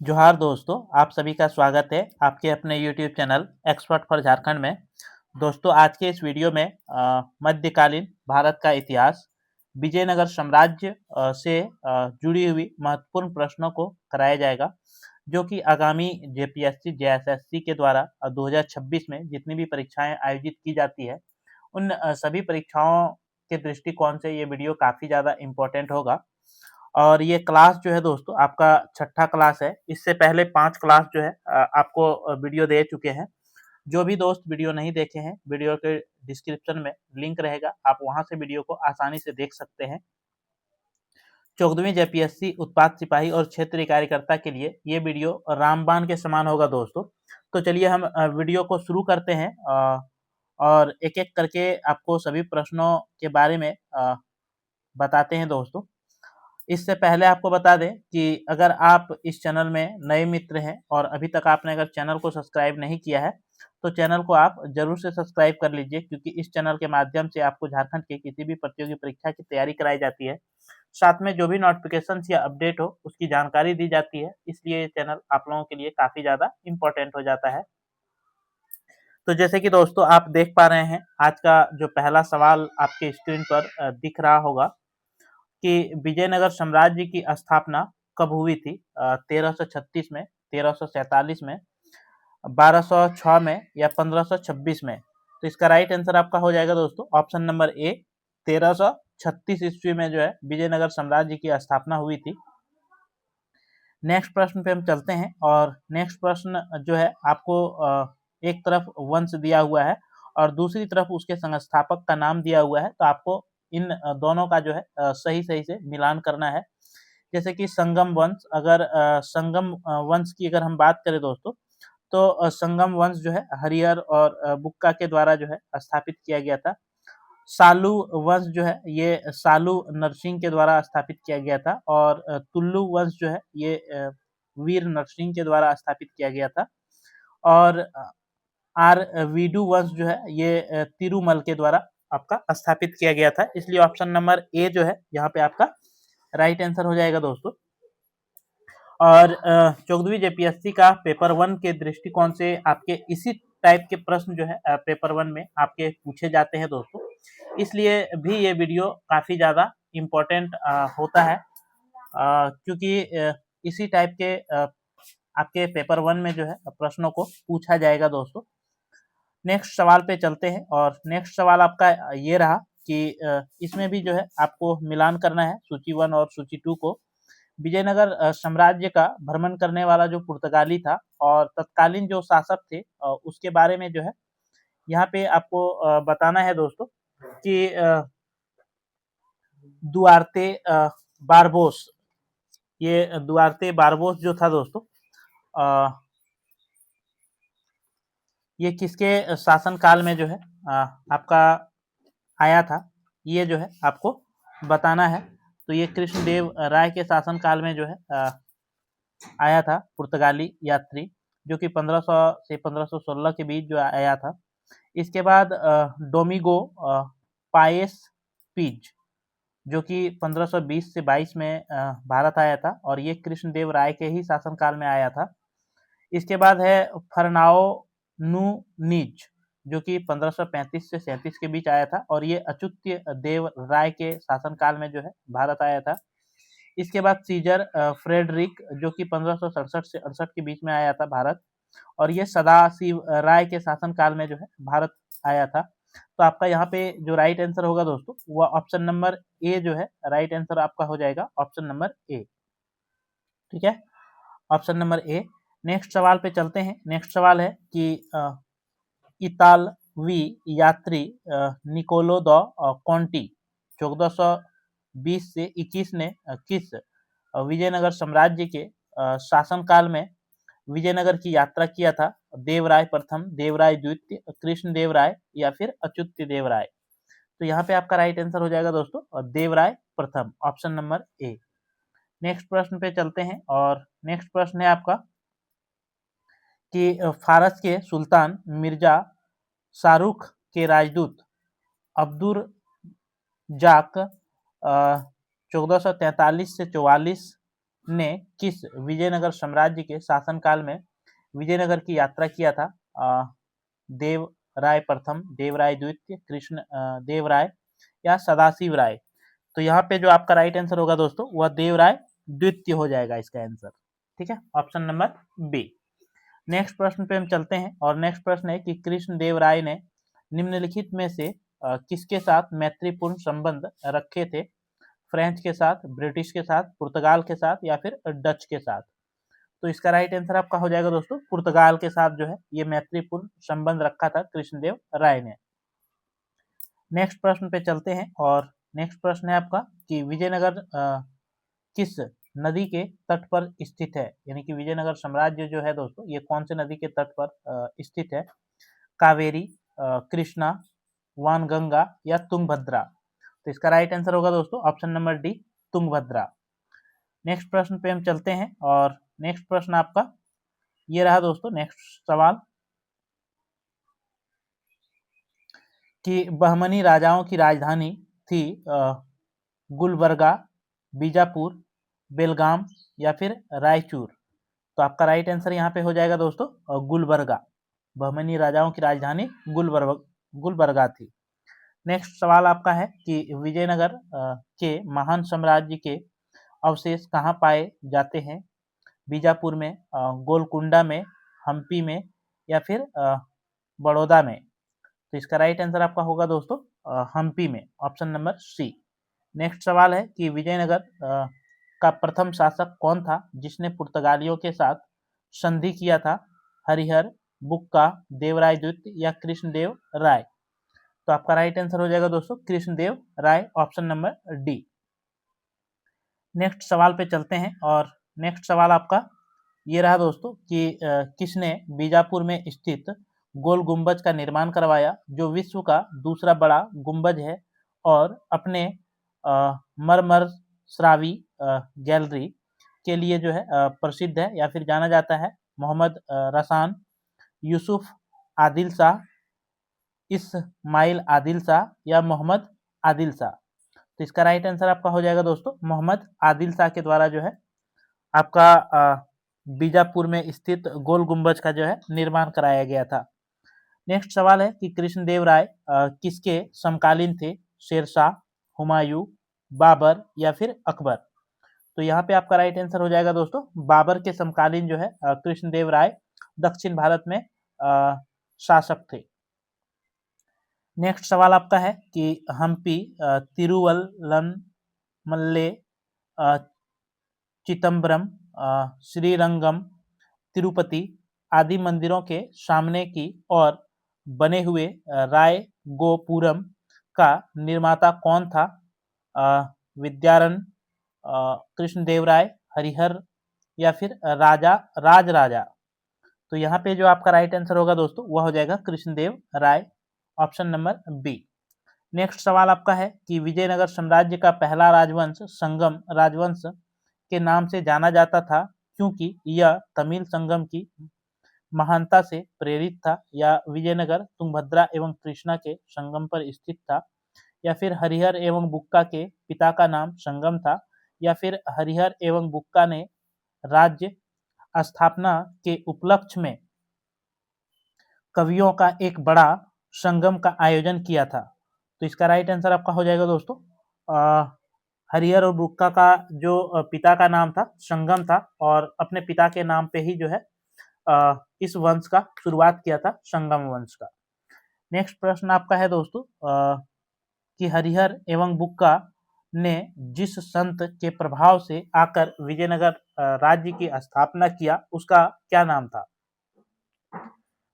जोहार दोस्तों, आप सभी का स्वागत है आपके अपने YouTube channel expert for Jharkhand में। दोस्तों, आज के इस वीडियो में मध्यकालीन भारत का इतिहास, विजयनगर साम्राज्य से जुड़ी हुई महत्वपूर्ण प्रश्नों को कराया जाएगा, जो कि आगामी जेपीएससी, जेएसएससी के द्वारा 2026 में जितनी भी परीक्षाएं आयोजित की जाती है, उन सभी परीक्षाओं के दृष्टिकोण से ये वीडियो काफ़ी ज़्यादा इम्पोर्टेंट होगा। और ये क्लास जो है दोस्तों आपका छठा क्लास है। इससे पहले 5 क्लास जो है आपको वीडियो दे चुके हैं। जो भी दोस्त वीडियो नहीं देखे हैं, वीडियो के डिस्क्रिप्शन में लिंक रहेगा, आप वहां से वीडियो को आसानी से देख सकते हैं। 14वीं जेपीएससी उत्पाद सिपाही और क्षेत्रीय कार्यकर्ता के लिए ये वीडियो रामबाण के समान होगा दोस्तों। तो चलिए हम वीडियो को शुरू करते हैं और एक-एक करके आपको सभी प्रश्नों के बारे में बताते हैं दोस्तों। इससे पहले आपको बता दें कि अगर आप इस चैनल में नए मित्र हैं और अभी तक आपने अगर चैनल को सब्सक्राइब नहीं किया है, तो चैनल को आप ज़रूर से सब्सक्राइब कर लीजिए, क्योंकि इस चैनल के माध्यम से आपको झारखंड की किसी भी प्रतियोगी परीक्षा की तैयारी कराई जाती है। साथ में जो भी नोटिफिकेशंस या अपडेट हो, उसकी जानकारी दी जाती है, इसलिए ये चैनल आप लोगों के लिए काफ़ी ज़्यादा इम्पोर्टेंट हो जाता है। तो जैसे कि दोस्तों आप देख पा रहे हैं, आज का जो पहला सवाल आपके स्क्रीन पर दिख रहा होगा कि विजयनगर साम्राज्य की स्थापना कब हुई थी? 1336 में, 1347 में, 1206 में या 1526 में? तो इसका राइट आंसर आपका हो जाएगा दोस्तों ऑप्शन नंबर ए, 1336 ईस्वी में जो है विजयनगर साम्राज्य की स्थापना हुई थी। नेक्स्ट प्रश्न पे हम चलते हैं और नेक्स्ट प्रश्न जो है आपको एक तरफ वंश दिया हुआ है और दूसरी तरफ उसके संस्थापक का नाम दिया हुआ है, तो आपको इन दोनों का जो है सही सही से मिलान करना है। जैसे कि संगम वंश, अगर संगम वंश की अगर हम बात करें दोस्तों, तो संगम वंश जो है हरिहर और बुक्का के द्वारा जो है स्थापित किया गया था। सालू वंश जो है ये सालू नरसिंह के द्वारा स्थापित किया गया था और तुल्लु वंश जो है ये वीर नरसिंह के द्वारा स्थापित किया गया था और आर वीडू वंश जो है ये तिरुमल के द्वारा आपका स्थापित किया गया था। इसलिए ऑप्शन नंबर ए जो है यहाँ पे आपका राइट आंसर हो जाएगा दोस्तों। और 14वीं जेपीएससी का पेपर 1 के दृष्टिकोण से आपके इसी टाइप के प्रश्न जो है पेपर 1 में आपके पूछे जाते हैं दोस्तों। इसलिए भी ये वीडियो काफ़ी ज़्यादा इम्पोर्टेंट होता है, क्योंकि इसी टाइप के आपके पेपर 1 में जो है प्रश्नों को पूछा जाएगा दोस्तों। नेक्स्ट सवाल पे चलते हैं और नेक्स्ट सवाल आपका ये रहा कि इसमें भी जो है आपको मिलान करना है सूची 1 और सूची 2 को। विजयनगर साम्राज्य का भ्रमण करने वाला जो पुर्तगाली था और तत्कालीन जो शासक थे उसके बारे में जो है यहाँ पे आपको बताना है दोस्तों कि दुआर्ते बारबोस, ये दुआर्ते बारबोस जो था दोस्तों, ये किसके शासन काल में जो है आपका आया था, ये जो है आपको बताना है। तो ये कृष्णदेव राय के शासन काल में जो है आया था पुर्तगाली यात्री, जो कि 1500 से 1516 के बीच जो आया था। इसके बाद डोमिगो पाएस पीज, जो कि 1520 से 22 में भारत आया था और ये कृष्णदेव राय के ही शासनकाल में आया था। इसके बाद है फरनाओ नू नीज, जो कि 1535 से 37 के बीच आया था और ये अच्युत्य देव राय के शासनकाल में जो है भारत आया था। इसके बाद सीजर फ्रेडरिक, जो कि 1567 से 68 के बीच में आया था भारत और ये सदाशिव राय के शासनकाल में जो है भारत आया था। तो आपका यहाँ पे जो राइट आंसर होगा दोस्तों वो ऑप्शन नंबर ए जो है राइट आंसर आपका हो जाएगा, ऑप्शन नंबर ए। ठीक है, ऑप्शन नंबर ए। नेक्स्ट सवाल पे चलते हैं। नेक्स्ट सवाल है कि इतालवी यात्री निकोलो द कॉन्टी 1420 से 21 ने किस विजयनगर साम्राज्य के शासनकाल में विजयनगर की यात्रा किया था? देवराय प्रथम, देवराय द्वितीय, कृष्ण देव राय या फिर अच्युत्य देव राय? तो यहाँ पे आपका राइट आंसर हो जाएगा दोस्तों देवराय प्रथम, ऑप्शन नंबर ए। नेक्स्ट प्रश्न पे चलते हैं और नेक्स्ट प्रश्न है आपका कि फारस के सुल्तान मिर्जा शाहरुख के राजदूत अब्दुल जाक 1443 से 44 ने किस विजयनगर साम्राज्य के शासनकाल में विजयनगर की यात्रा किया था? देवराय प्रथम, देवराय द्वितीय, कृष्ण देवराय या सदाशिव राय? तो यहाँ पे जो आपका राइट आंसर होगा दोस्तों वह देवराय द्वितीय हो जाएगा इसका आंसर। ठीक है, ऑप्शन नंबर बी। नेक्स्ट प्रश्न पे हम चलते हैं और नेक्स्ट प्रश्न है कि कृष्ण देव राय ने निम्नलिखित में से किसके साथ मैत्रीपूर्ण संबंध रखे थे? फ्रेंच के साथ, ब्रिटिश के साथ, पुर्तगाल के साथ या फिर डच के साथ? तो इसका राइट आंसर आपका हो जाएगा दोस्तों पुर्तगाल के साथ जो है ये मैत्रीपूर्ण संबंध रखा था कृष्णदेव राय ने। नेक्स्ट प्रश्न पे चलते हैं और नेक्स्ट प्रश्न है आपका कि विजयनगर किस नदी के तट पर स्थित है? यानी कि विजयनगर साम्राज्य जो है दोस्तों ये कौन से नदी के तट पर स्थित है? कावेरी, कृष्णा, वानगंगा या तुंगभद्रा? तो इसका राइट आंसर होगा दोस्तों option number D, Tungabhadra. Next प्रश्न पे हम चलते हैं और नेक्स्ट प्रश्न आपका ये रहा दोस्तों। नेक्स्ट सवाल कि बहमनी राजाओं की राजधानी थी गुलबर्गा, बीजापुर, बेलगाम या फिर रायचूर? तो आपका राइट आंसर यहाँ पे हो जाएगा दोस्तों गुलबर्गा। बहमनी राजाओं की राजधानी गुलबर्गा थी। नेक्स्ट सवाल आपका है कि विजयनगर के महान साम्राज्य के अवशेष कहाँ पाए जाते हैं? बीजापुर में, गोलकुंडा में, हम्पी में या फिर बड़ौदा में? तो इसका राइट आंसर आपका होगा दोस्तों हम्पी में, ऑप्शन नंबर सी। नेक्स्ट सवाल है कि विजयनगर का प्रथम शासक कौन था जिसने पुर्तगालियों के साथ संधि किया था? हरिहर, बुक्का, देवराय द्वितीय या कृष्णदेव राय? तो आपका राइट आंसर हो जाएगा दोस्तों कृष्णदेव राय, ऑप्शन नंबर डी। नेक्स्ट सवाल पे चलते हैं और नेक्स्ट सवाल आपका ये रहा दोस्तों कि किसने बीजापुर में स्थित गोल गुंबज का निर्माण करवाया जो विश्व का दूसरा बड़ा गुंबज है और अपने मरमर श्रावी गैलरी के लिए जो है प्रसिद्ध है या फिर जाना जाता है? मोहम्मद रसान, यूसुफ आदिल शाह, इस्माइल आदिल शाह या मोहम्मद आदिल शाह? तो इसका राइट आंसर आपका हो जाएगा दोस्तों मोहम्मद आदिल शाह के द्वारा जो है आपका बीजापुर में स्थित गोल गुंबज का जो है निर्माण कराया गया था। नेक्स्ट सवाल है कि कृष्णदेव राय किसके समकालीन थे? शेरशाह, हुमायूं, बाबर या फिर अकबर? तो यहाँ पे आपका राइट आंसर हो जाएगा दोस्तों बाबर के समकालीन जो है कृष्णदेव राय दक्षिण भारत में शासक थे। नेक्स्ट सवाल आपका है कि हम्पी, तिरुवल्लमल्ले, चिदम्बरम, श्रीरंगम, तिरुपति आदि मंदिरों के सामने की ओर बने हुए राय गोपुरम का निर्माता कौन था? विद्यारण, कृष्णदेव राय, हरिहर या फिर राजराजा? तो यहाँ पे जो आपका राइट आंसर होगा दोस्तों वह हो जाएगा कृष्णदेव राय, ऑप्शन नंबर बी। नेक्स्ट सवाल आपका है कि विजयनगर साम्राज्य का पहला राजवंश संगम राजवंश के नाम से जाना जाता था क्योंकि यह तमिल संगम की महानता से प्रेरित था, या विजयनगर तुंगभद्रा एवं कृष्णा के संगम पर स्थित था, या फिर हरिहर एवं बुक्का के पिता का नाम संगम था, या फिर हरिहर एवं बुक्का ने राज्य स्थापना के उपलक्ष्य में कवियों का एक बड़ा संगम का आयोजन किया था? तो इसका राइट आंसर आपका हो जाएगा दोस्तों हरिहर और बुक्का का जो पिता का नाम था संगम था और अपने पिता के नाम पे ही जो है इस वंश का शुरुआत किया था, संगम वंश का। नेक्स्ट प्रश्न आपका है दोस्तों कि हरिहर एवं बुक्का ने जिस संत के प्रभाव से आकर विजयनगर राज्य की स्थापना किया उसका क्या नाम था?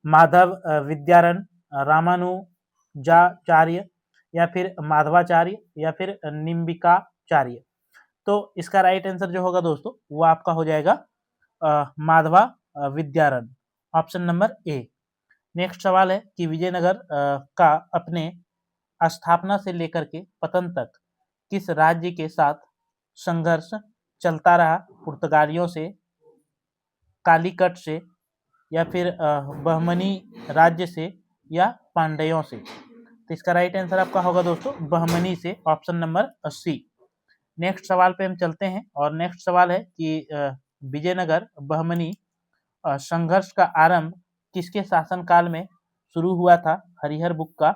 माधव विद्यारण, रामानुजाचार्य या फिर माधवाचार्य या फिर निम्बिकाचार्य? तो इसका राइट आंसर जो होगा दोस्तों वो आपका हो जाएगा माधवा विद्यारण, ऑप्शन नंबर ए। नेक्स्ट सवाल है कि विजयनगर का अपने स्थापना से लेकर के पतन तक किस राज्य के साथ संघर्ष चलता रहा? पुर्तगालियों से, कालीकट से या फिर बहमनी राज्य से या पांड्यों से? तो इसका राइट आंसर आपका होगा दोस्तों बहमनी से, ऑप्शन नंबर सी। नेक्स्ट सवाल पे हम चलते हैं और नेक्स्ट सवाल है कि विजयनगर बहमनी संघर्ष का आरंभ किसके शासनकाल में शुरू हुआ था? हरिहर बुक्का,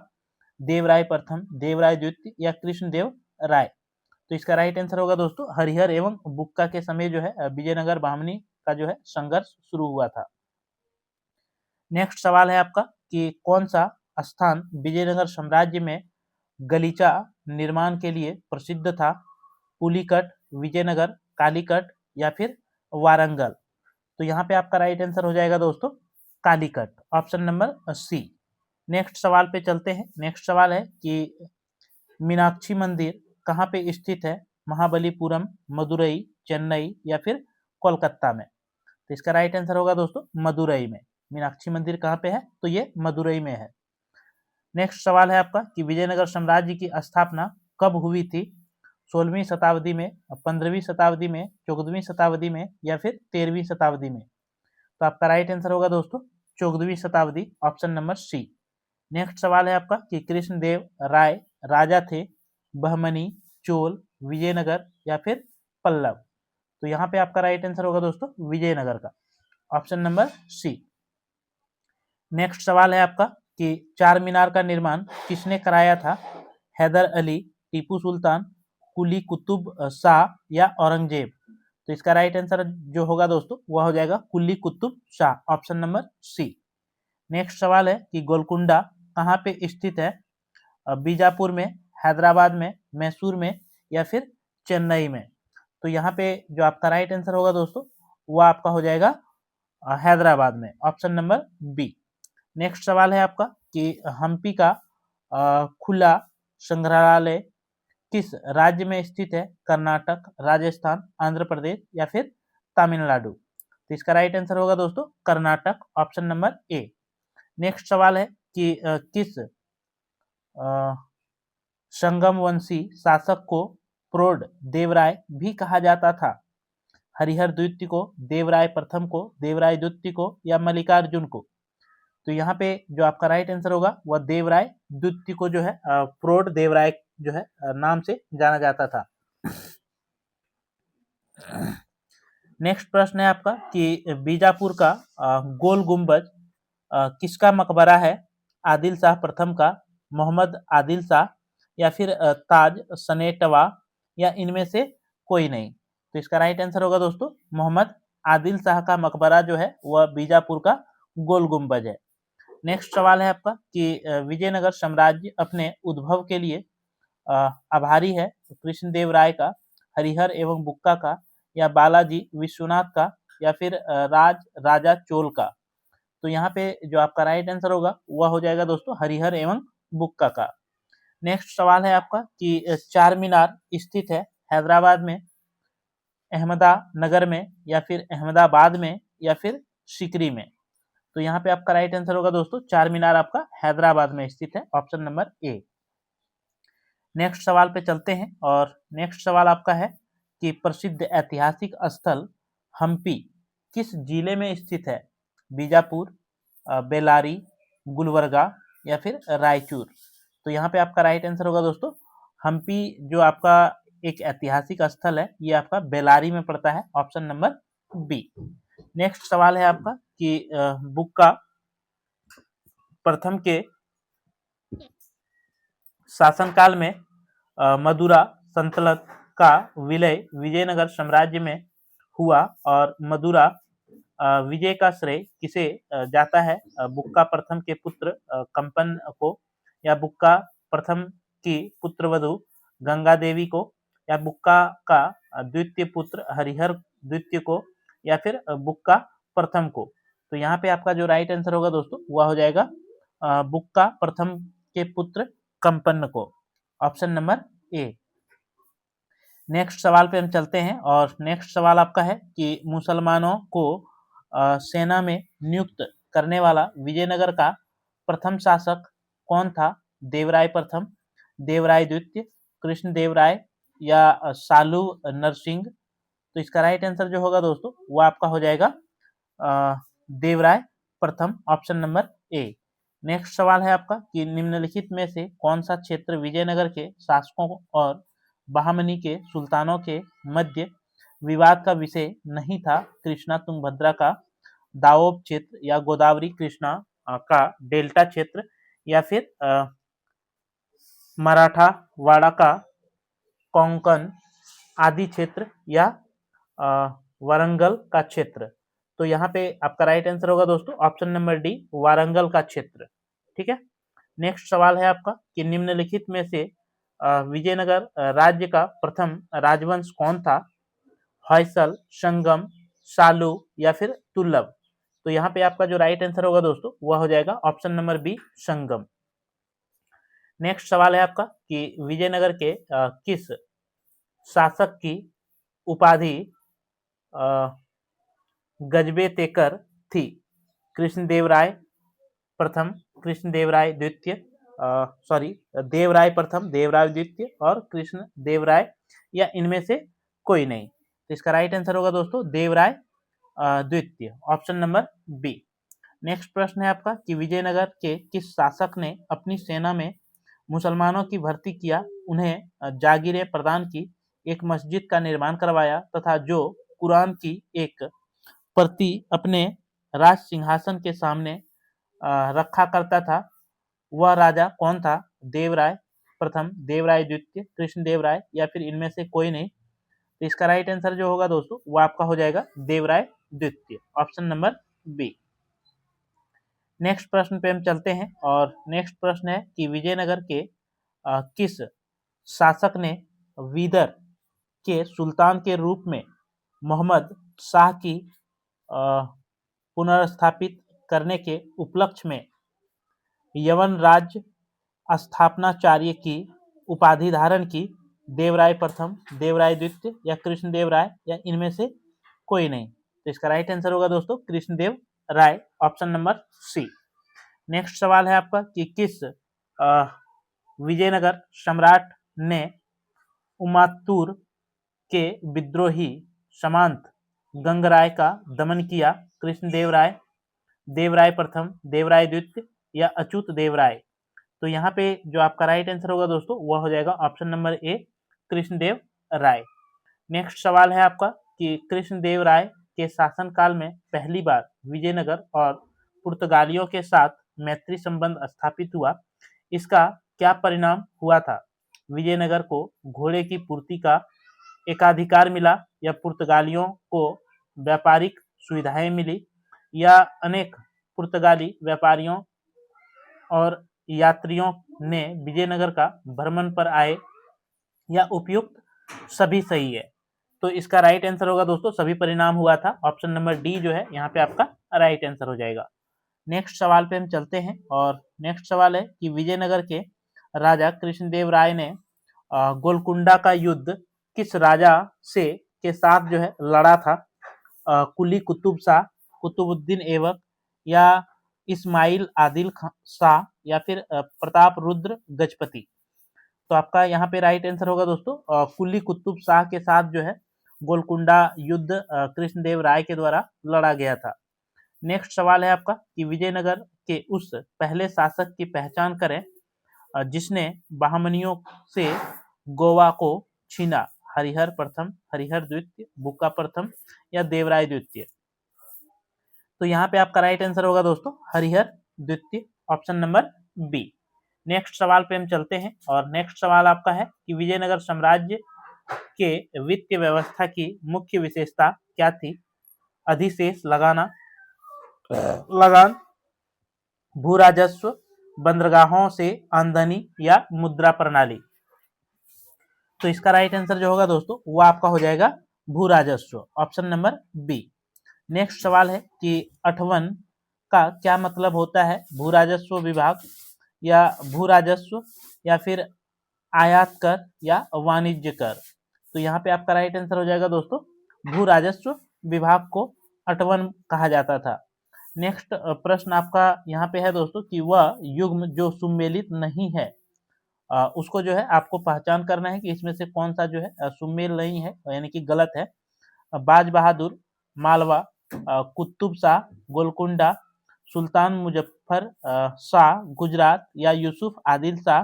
देवराय प्रथम, देवराय द्वितीय या कृष्णदेव राय? तो इसका राइट आंसर होगा दोस्तों हरिहर एवं बुक्का के समय जो है विजयनगर बहमनी का जो है संघर्ष शुरू हुआ था। नेक्स्ट सवाल है आपका कि कौन सा स्थान विजयनगर साम्राज्य में गलीचा निर्माण के लिए प्रसिद्ध था? पुलिकट, विजयनगर, कालीकट या फिर वारंगल? तो यहाँ पे आपका राइट आंसर हो जाएगा दोस्तों Calicut, option number C. Next सवाल पे चलते हैं। नेक्स्ट सवाल है कि मीनाक्षी मंदिर कहाँ पे स्थित है? महाबलीपुरम, मदुरई, चेन्नई या फिर कोलकाता में? तो इसका राइट आंसर होगा दोस्तों मदुरई में। मीनाक्षी मंदिर कहाँ पे है? तो ये मदुरई में है। नेक्स्ट सवाल है आपका कि विजयनगर साम्राज्य की स्थापना कब हुई थी? 16वीं शताब्दी में, 15वीं शताब्दी में, 14वीं शताब्दी में या फिर 13वीं शताब्दी में? तो आपका राइट आंसर होगा दोस्तों 14वीं शताब्दी, ऑप्शन नंबर सी। नेक्स्ट सवाल है आपका कि कृष्णदेव राय राजा थे बहमनी, चोल, विजयनगर या फिर पल्लव? तो यहाँ पे आपका राइट आंसर होगा दोस्तों विजयनगर का, ऑप्शन नंबर सी। नेक्स्ट सवाल है आपका कि चार मीनार का निर्माण किसने कराया था? हैदर अली, टीपू सुल्तान, कुली कुतुब शाह या औरंगजेब? तो इसका राइट आंसर जो होगा दोस्तों वह हो जाएगा Quli Qutub Shah, option number C. Next सवाल है कि गोलकुंडा कहाँ पे स्थित है? बीजापुर में, हैदराबाद में, मैसूर में या फिर चेन्नई में? तो यहाँ पे जो आपका राइट आंसर होगा दोस्तों वह आपका हो जाएगा हैदराबाद में, ऑप्शन नंबर बी। नेक्स्ट सवाल है आपका कि हम्पी का खुला संग्रहालय किस राज्य में स्थित है? कर्नाटक, राजस्थान, आंध्र प्रदेश या फिर तमिलनाडु? तो इसका राइट आंसर होगा दोस्तों कर्नाटक, ऑप्शन नंबर ए। नेक्स्ट सवाल है कि किस संगमवंशी शासक को प्रौढ़ देवराय भी कहा जाता था? हरिहर द्वितीय को, देवराय प्रथम को, देवराय द्वितीय को या मल्लिकार्जुन को? तो यहाँ पे जो आपका राइट आंसर होगा वह देवराय द्वितीय को जो है प्रौढ़ देवराय जो है नाम से जाना जाता था। नेक्स्ट प्रश्न है आपका कि बीजापुर का गोल गुंबज किसका मकबरा है? आदिल शाह प्रथम का, मोहम्मद आदिल शाह या फिर ताज सनेटवा या इनमें से कोई नहीं? तो इसका राइट आंसर होगा दोस्तों मोहम्मद आदिल शाह का मकबरा जो है वह बीजापुर का गोल गुंबज है। नेक्स्ट सवाल है आपका कि विजयनगर साम्राज्य अपने उद्भव के लिए आभारी है? कृष्णदेव राय का, हरिहर एवं बुक्का का या बालाजी विश्वनाथ का या फिर राजा चोल का? तो यहाँ पे जो आपका राइट आंसर होगा वह हो जाएगा दोस्तों हरिहर एवं बुक्का का। नेक्स्ट सवाल है आपका कि चार मीनार स्थित है हैदराबाद में, अहमदानगर में या फिर अहमदाबाद में या फिर सिकरी में? तो यहाँ पे आपका राइट आंसर होगा दोस्तों चार मीनार आपका हैदराबाद में स्थित है, ऑप्शन नंबर ए। नेक्स्ट सवाल पे चलते हैं और नेक्स्ट सवाल आपका है कि प्रसिद्ध ऐतिहासिक स्थल हम्पी किस जिले में स्थित है? बीजापुर, बेलारी, गुलबर्गा या फिर रायचूर? तो यहाँ पे आपका राइट आंसर होगा दोस्तों हम्पी जो आपका एक ऐतिहासिक स्थल है ये आपका बेलारी में पड़ता है, ऑप्शन नंबर बी। नेक्स्ट सवाल है आपका कि बुक्का प्रथम के शासनकाल में मदुरा सल्तनत का विलय विजयनगर साम्राज्य में हुआ और मदुरा विजय का श्रेय किसे जाता है? बुक्का प्रथम के पुत्र कंपन को या बुक्का प्रथम की पुत्रवधु गंगा देवी को या बुक्का का द्वितीय पुत्र हरिहर द्वितीय को या फिर बुक्का प्रथम को? तो यहाँ पे आपका जो राइट आंसर होगा दोस्तों वह हो जाएगा बुक्का प्रथम के पुत्र कंपन को, ऑप्शन नंबर ए। नेक्स्ट सवाल पे हम चलते हैं और नेक्स्ट सवाल आपका है कि मुसलमानों को सेना में नियुक्त करने वाला विजयनगर का प्रथम शासक कौन था? देवराय प्रथम, देवराय द्वितीय, कृष्णदेव राय या सालू नरसिंह? तो इसका राइट आंसर जो होगा दोस्तों वो आपका हो जाएगा देवराय प्रथम, ऑप्शन नंबर ए। नेक्स्ट सवाल है आपका कि निम्नलिखित में से कौन सा क्षेत्र विजयनगर के शासकों और बहामनी के सुल्तानों के मध्य विवाद का विषय नहीं था कृष्णा तुंगभद्रा का दाओब क्षेत्र या गोदावरी कृष्णा का डेल्टा क्षेत्र या फिर मराठावाड़ा का कोंकण आदि क्षेत्र या वारंगल का क्षेत्र। तो यहाँ पे आपका राइट आंसर होगा दोस्तों ऑप्शन नंबर डी, वारंगल का क्षेत्र। ठीक है, नेक्स्ट सवाल है आपका कि निम्नलिखित में से विजयनगर राज्य का प्रथम राजवंश कौन था? होयसल, संगम, सालू या फिर तुल्लभ। तो यहाँ पे आपका जो राइट आंसर होगा दोस्तों वह हो जाएगा ऑप्शन नंबर बी, संगम। नेक्स्ट सवाल है आपका कि विजयनगर के किस शासक की उपाधि गजबे तेकर थी? कृष्णदेवराय प्रथम, कृष्णदेवराय द्वितीय, देवराय प्रथम, देवराय द्वितीय और कृष्ण देवराय या इनमें से कोई नहीं। तो इसका राइट आंसर होगा दोस्तों देवराय द्वितीय, ऑप्शन नंबर बी। नेक्स्ट प्रश्न है आपका कि विजयनगर के किस शासक ने अपनी सेना में मुसलमानों की भर्ती किया, उन्हें जागीरें प्रदान की, एक मस्जिद का निर्माण करवाया तथा जो कुरान की एक प्रति अपने राज सिंहासन के सामने रखा करता था, वह राजा कौन था? देवराय प्रथम, देवराय द्वितीय, कृष्णदेवराय या फिर इनमें से कोई नहीं। तो इसका राइट आंसर जो होगा दोस्तों वो आपका हो जाएगा देवराय द्वितीय, ऑप्शन नंबर बी। नेक्स्ट प्रश्न पे हम चलते हैं और नेक्स्ट प्रश्न है कि विजयनगर के किस शासक ने विदर के सुल्तान के रूप में मोहम्मद शाह की पुनर्स्थापित करने के उपलक्ष्य में यवन राज्य स्थापनाचार्य की उपाधि धारण की? देवराय प्रथम, देवराय द्वितीय या कृष्णदेवराय या इनमें से कोई नहीं। तो इसका राइट आंसर होगा दोस्तों कृष्णदेव राय, ऑप्शन नंबर सी। नेक्स्ट सवाल है आपका कि किस विजयनगर सम्राट ने उमातूर के विद्रोही सामंत गंगराय का दमन किया? कृष्णदेवराय, देवराय प्रथम, देवराय द्वितीय या अच्युत देवराय। तो यहाँ पे जो आपका राइट आंसर होगा दोस्तों वह हो जाएगा option number A, Krishnadeva Raya. Next सवाल है आपका कि कृष्णदेव राय के शासनकाल में पहली बार विजयनगर और पुर्तगालियों के साथ मैत्री संबंध स्थापित हुआ, इसका क्या परिणाम हुआ था? विजयनगर को घोड़े की पूर्ति का एकाधिकार मिला या पुर्तगालियों को व्यापारिक सुविधाएं मिली या अनेक पुर्तगाली व्यापारियों और यात्रियों ने विजयनगर का भ्रमण पर आए या उपयुक्त सभी सही है? तो इसका राइट आंसर होगा दोस्तों सभी परिणाम हुआ था, ऑप्शन नंबर डी जो है यहाँ पे आपका राइट आंसर हो जाएगा। नेक्स्ट सवाल पे हम चलते हैं और नेक्स्ट सवाल है कि विजयनगर के राजा कृष्णदेव राय ने गोलकुंडा का युद्ध किस राजा से के साथ जो है लड़ा था? कुली कुतुब शाह, कुतुबुद्दीन ऐबक या इस्माइल आदिल शाह या फिर प्रताप रुद्र गजपति। तो आपका यहाँ पे राइट आंसर होगा दोस्तों कुली कुतुब शाह के साथ जो है गोलकुंडा युद्ध कृष्णदेव राय के द्वारा लड़ा गया था। नेक्स्ट सवाल है आपका कि विजयनगर के उस पहले शासक की पहचान करें जिसने बहामनियों से गोवा को छीना? हरिहर प्रथम, हरिहर द्वितीय, बुक्का प्रथम या देवराय द्वितीय। तो यहाँ पे आपका राइट आंसर होगा दोस्तों हरिहर द्वितीय, ऑप्शन नंबर बी। नेक्स्ट सवाल पे हम चलते हैं और नेक्स्ट सवाल आपका है कि विजयनगर साम्राज्य के वित्तीय व्यवस्था की मुख्य विशेषता क्या थी? अधिशेष लगाना, लगान, भू राजस्व, बंदरगाहों से आमदनी या मुद्रा प्रणाली। तो इसका राइट आंसर जो होगा दोस्तों वो आपका हो जाएगा भू राजस्व, ऑप्शन नंबर बी। नेक्स्ट सवाल है कि अठवन का क्या मतलब होता है? भू राजस्व विभाग या भू राजस्व या फिर आयात कर या वाणिज्य कर। तो यहाँ पे आपका राइट आंसर हो जाएगा दोस्तों भू राजस्व विभाग को अठवन कहा जाता था। नेक्स्ट प्रश्न आपका यहाँ पे है दोस्तों कि वह युग्म जो सुमेलित नहीं है उसको जो है आपको पहचान करना है कि इसमें से कौन सा जो है सुमेल नहीं है यानी कि गलत है। बाज बहादुर, मालवा, कुतुब शाह, गोलकुंडा, सुल्तान मुजफ्फर शाह गुजरात या यूसुफ आदिल शाह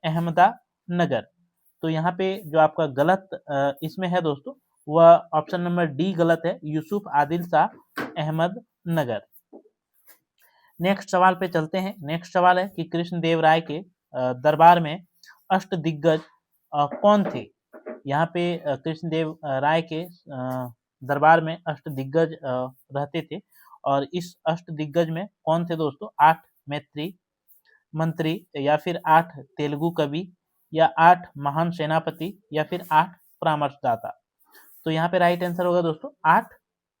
अहमदानगर। तो यहाँ पे जो आपका गलत इसमें है दोस्तों, वह ऑप्शन नंबर डी गलत है, यूसुफ आदिल शाह अहमद नगर। नेक्स्ट सवाल पे चलते हैं। नेक्स्ट सवाल है कि कृष्णदेव राय के दरबार में अष्ट दिग्गज कौन थे। यहाँ पे कृष्णदेव राय के दरबार में अष्ट दिग्गज रहते थे, और इस अष्ट दिग्गज में कौन थे दोस्तों? 8 मैत्री मंत्री, या फिर 8 तेलुगु कवि, या 8 महान सेनापति, या फिर 8 परामर्शदाता। तो यहाँ पे राइट आंसर होगा दोस्तों 8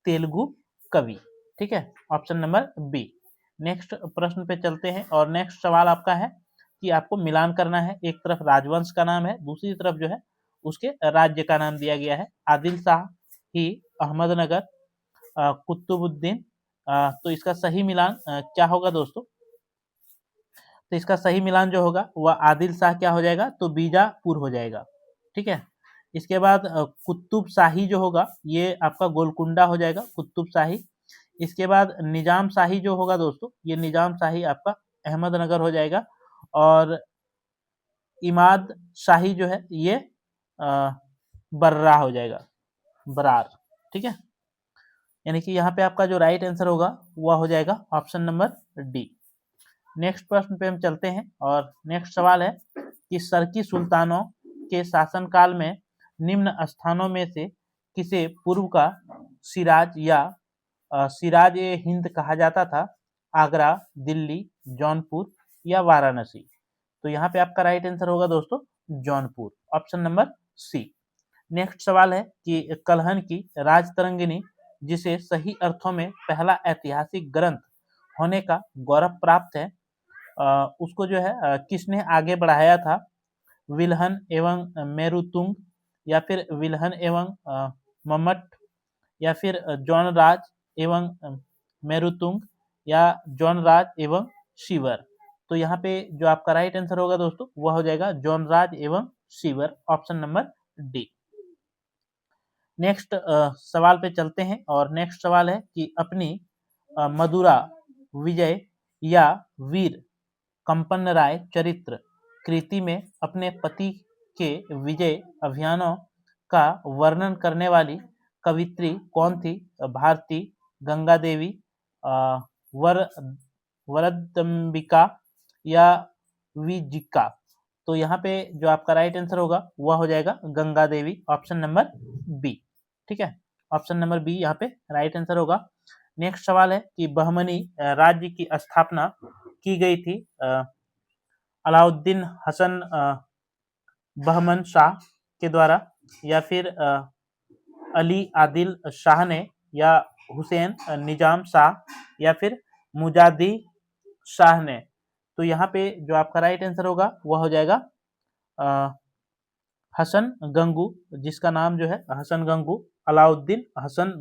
तेलुगु कवि। ठीक है, ऑप्शन नंबर बी। नेक्स्ट प्रश्न पे चलते हैं, और नेक्स्ट सवाल आपका है कि आपको मिलान करना है। एक तरफ राजवंश का नाम है, दूसरी तरफ जो है उसके राज्य का नाम दिया गया है। आदिल शाह ही अहमदनगर, कुतुबुद्दीन। तो इसका सही मिलान क्या होगा दोस्तों? तो इसका सही मिलान जो होगा वह आदिल शाह क्या हो जाएगा? तो बीजापुर हो जाएगा। ठीक है, इसके बाद कुतुब शाही जो होगा ये आपका गोलकुंडा हो जाएगा, कुतुब शाही। इसके बाद निजाम शाही जो होगा दोस्तों, ये निजाम शाही आपका अहमदनगर हो जाएगा। और इमाद शाही जो है ये बर्रा हो जाएगा, बरार। ठीक है, यानी कि यहाँ पे आपका जो राइट आंसर होगा वह हो जाएगा ऑप्शन नंबर डी। नेक्स्ट प्रश्न पे हम चलते हैं, और नेक्स्ट सवाल है कि सरकी सुल्तानों के शासनकाल में निम्न स्थानों में से किसे पूर्व का सिराज या सिराज ए हिंद कहा जाता था? आगरा, दिल्ली, जौनपुर या वाराणसी। तो यहाँ पे आपका राइट आंसर होगा दोस्तों Jaunpur, option number C. Next सवाल है कि कलहन की राजतरंगिणी, जिसे सही अर्थों में पहला ऐतिहासिक ग्रंथ होने का गौरव प्राप्त है, उसको जो है किसने आगे बढ़ाया था? विल्हन एवं मेरुतुंग, या फिर विल्हन एवं मम्मट, या फिर जॉन राज एवं मेरुतुंग, या जॉन राज एवं शिवर। तो यहाँ पे जो आपका राइट आंसर होगा दोस्तों वह हो जाएगा जॉन राज एवं शिवर, ऑप्शन नंबर डी। नेक्स्ट सवाल पे चलते हैं, और नेक्स्ट सवाल है कि अपनी मदुरा विजय या वीर कंपन राय चरित्र कृति में अपने पति के विजय अभियानों का वर्णन करने वाली कवित्री कौन थी? भारती, गंगा देवी, वर वरदम्बिका, या विजिका। तो यहाँ पे जो आपका राइट आंसर होगा वह हो जाएगा Ganga Devi, option number B. ठीक है, ऑप्शन नंबर बी यहाँ पे राइट आंसर होगा। नेक्स्ट सवाल है कि बहमनी राज्य की स्थापना की गई थी अलाउद्दीन हसन बहमन शाह के द्वारा, या फिर अली आदिल शाह ने, या हुसैन निजाम शाह, या फिर मुजादी शाह ने। तो यहाँ पे जो आपका राइट आंसर होगा वह हो जाएगा हसन गंगू, जिसका नाम जो है हसन गंगू, अलाउद्दीन हसन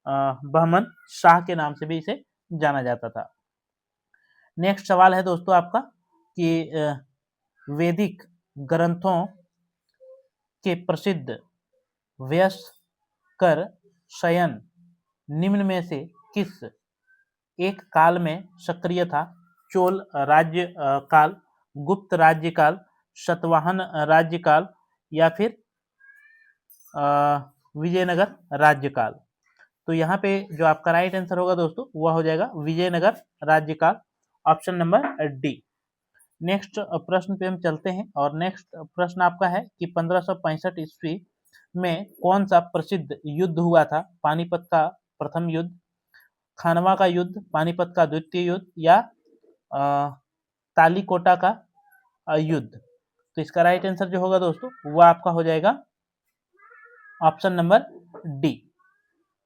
बहमन शाह के नाम से भी इसे जाना जाता था। नेक्स्ट सवाल है दोस्तों आपका कि वैदिक ग्रंथों के प्रसिद्ध वयस्कर शयन निम्न में से किस एक काल में सक्रिय था? चोल राज्य काल, गुप्त राज्य काल, शतवाहन राज्य काल, या फिर विजयनगर राज्य काल। तो यहाँ पे जो आपका राइट आंसर होगा दोस्तों वह हो जाएगा विजयनगर राज्य काल, ऑप्शन नंबर डी। नेक्स्ट प्रश्न पे हम चलते हैं, और नेक्स्ट प्रश्न आपका है कि 1565 ईस्वी में कौन सा प्रसिद्ध युद्ध हुआ था? पानीपत का प्रथम युद्ध, खानवा का युद्ध, पानीपत का द्वितीय युद्ध, या तालीकोटा का युद्ध। तो इसका राइट आंसर जो होगा दोस्तों वह आपका हो जाएगा ऑप्शन नंबर डी,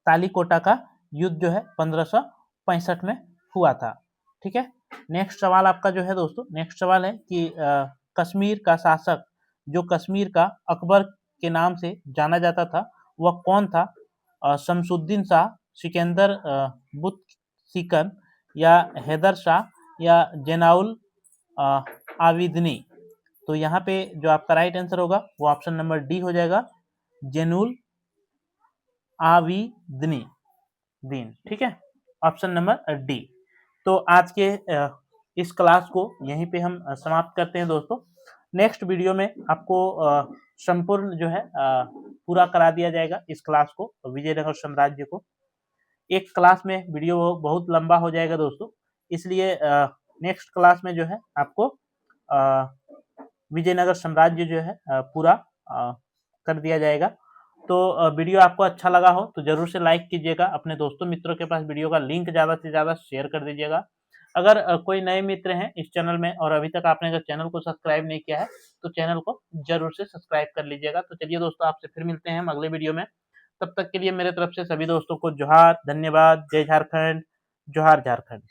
तालीकोटा का युद्ध जो है 1565 में हुआ था। ठीक है, नेक्स्ट सवाल आपका जो है दोस्तों, नेक्स्ट सवाल है कि कश्मीर का शासक जो कश्मीर का अकबर के नाम से जाना जाता था वह कौन था? शमसुद्दीन शाह, सिकंदर बुत सिकन, या हैदर शाह, या जैनाउल आबिदनी। तो यहाँ पे जो आपका राइट आंसर होगा वो ऑप्शन नंबर डी हो जाएगा, जैनुल आबिदनी दिन। ठीक है, ऑप्शन नंबर डी। तो आज के इस क्लास को यहीं पे हम समाप्त करते हैं दोस्तों। नेक्स्ट वीडियो में आपको संपूर्ण जो है पूरा करा दिया जाएगा इस क्लास को, विजयनगर साम्राज्य को। एक क्लास में वीडियो बहुत लंबा हो जाएगा दोस्तों, इसलिए नेक्स्ट क्लास में जो है आपको विजयनगर साम्राज्य जो है पूरा कर दिया जाएगा। तो वीडियो आपको अच्छा लगा हो तो जरूर से लाइक कीजिएगा, अपने दोस्तों मित्रों के पास वीडियो का लिंक ज़्यादा से ज़्यादा शेयर कर दीजिएगा। अगर कोई नए मित्र हैं इस चैनल में और अभी तक आपने अगर चैनल को सब्सक्राइब नहीं किया है तो चैनल को जरूर से सब्सक्राइब कर लीजिएगा। तो चलिए दोस्तों, आपसे फिर मिलते हैं हम अगले वीडियो में। तब तक के लिए मेरे तरफ से सभी दोस्तों को जोहार, धन्यवाद, जय झारखंड, जोहार झारखंड।